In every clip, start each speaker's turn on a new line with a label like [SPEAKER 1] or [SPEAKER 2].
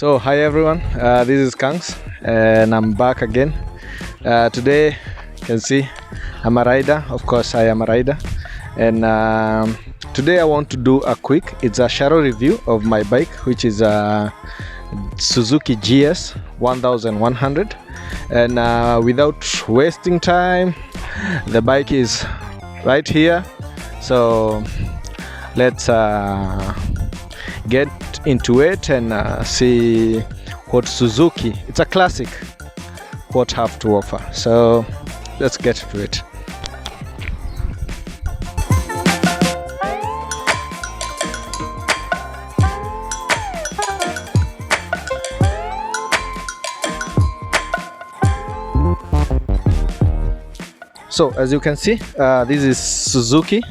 [SPEAKER 1] So hi everyone, this is Kangs and I'm back again. Today you can see I'm a rider. Of course I am a rider, and today I want to do a quick, it's a shadow review of my bike, which is a Suzuki GS 1100. And without wasting time, the bike is right here, so let's get into it and see what Suzuki, it's a classic, what have to offer. So let's get to it. So as you can see, this is Suzuki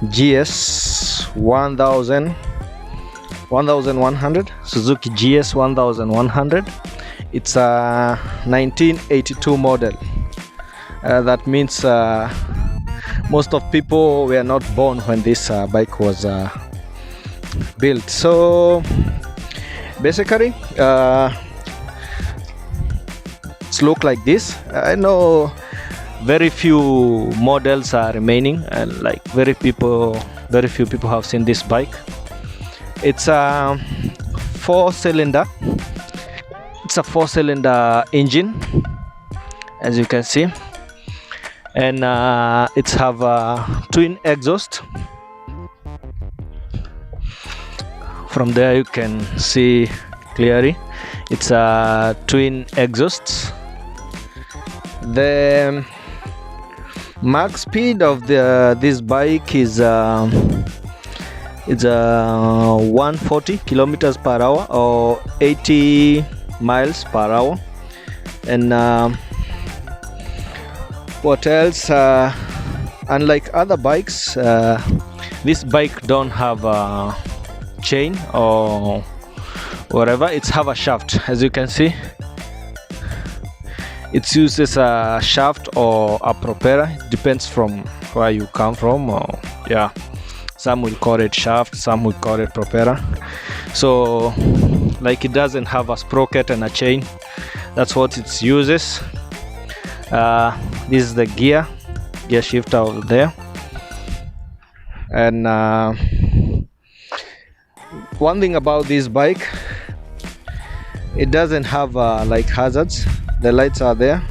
[SPEAKER 1] GS 1100, Suzuki GS 1100. It's a 1982 model. That means most of people were not born when this bike was built. So basically it's look like this. I know very few models are remaining, and like very few people have seen this bike. It's a four-cylinder engine, as you can see, and it's have a twin exhaust. From there you can see clearly it's a twin exhaust. The max speed of this bike is 140 kilometers per hour or 80 miles per hour. And what else, unlike other bikes, this bike don't have a chain or whatever. It's have a shaft. As you can see, it uses a shaft or a propeller. It depends from where you come from, or yeah, some will call it shaft, some will call it propeller. So like it doesn't have a sprocket and a chain. That's what it uses. This is the gear shifter over there. And one thing about this bike, it doesn't have like hazards. The lights are there,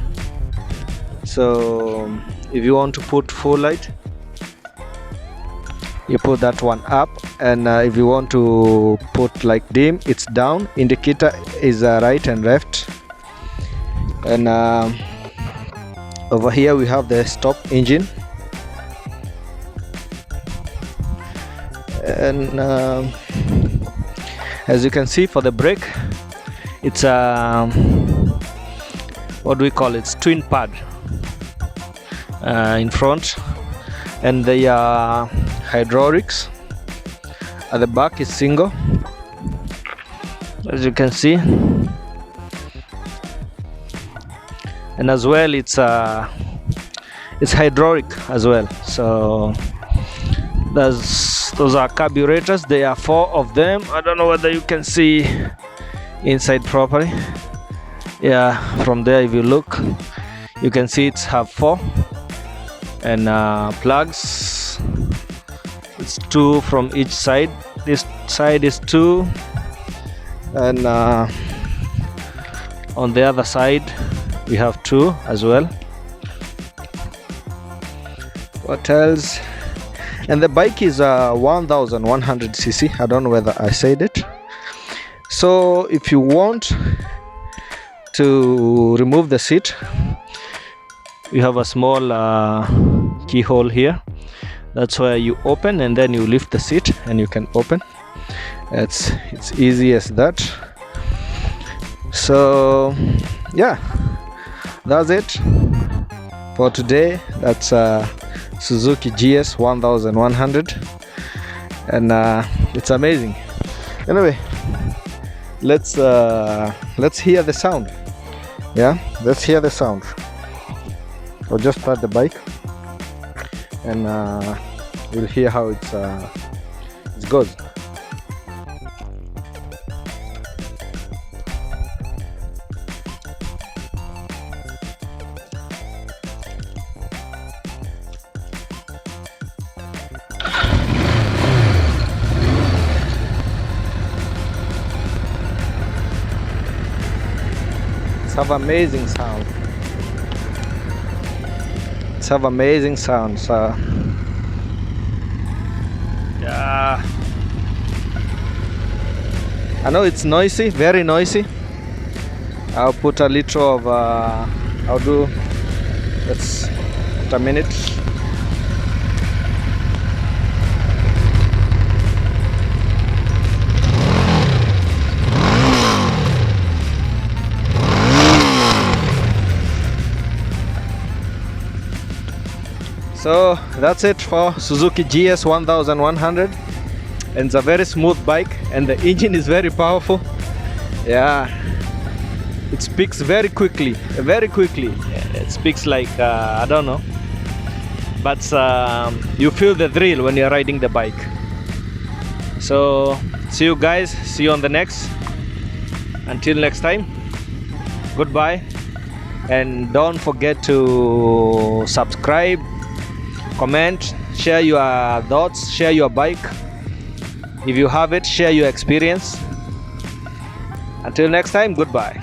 [SPEAKER 1] so if you want to put full light, you put that one up, and if you want to put like dim, it's down. Indicator is right and left. And over here we have the stop engine, and as you can see, for the brake, it's a what do we call it? It's twin pad in front, and they are hydraulics. At the back is single, as you can see, and as well it's hydraulic as well. So those are carburetors. There are 4 of them. I don't know whether you can see inside properly. Yeah, from there if you look, you can see it's have 4, and plugs, it's 2 from each side. This side is 2, and on the other side we have 2 as well. What else? And the bike is 1100 cc. I don't know whether I said it. So if you want to remove the seat, you have a small keyhole here. That's where you open, and then you lift the seat and you can open. It's easy as that. So yeah, that's it for today. That's Suzuki GS 1100, and it's amazing. Anyway, let's hear the sound. Yeah, let's hear the sound. I'll just start the bike, and you'll hear how it goes. have amazing sound. It's have amazing sound. So yeah, I know it's noisy, very noisy. I'll put a little of I'll do, let's put a minute. So that's it for Suzuki GS 1100, and it's a very smooth bike, and the engine is very powerful. Yeah, it speaks very quickly, very quickly. It speaks like I don't know, but you feel the thrill when you're riding the bike. So see you guys, see you on the next. Until next time, goodbye, and don't forget to subscribe, comment, share your thoughts, share your bike. If you have it, share your experience. Until next time, goodbye.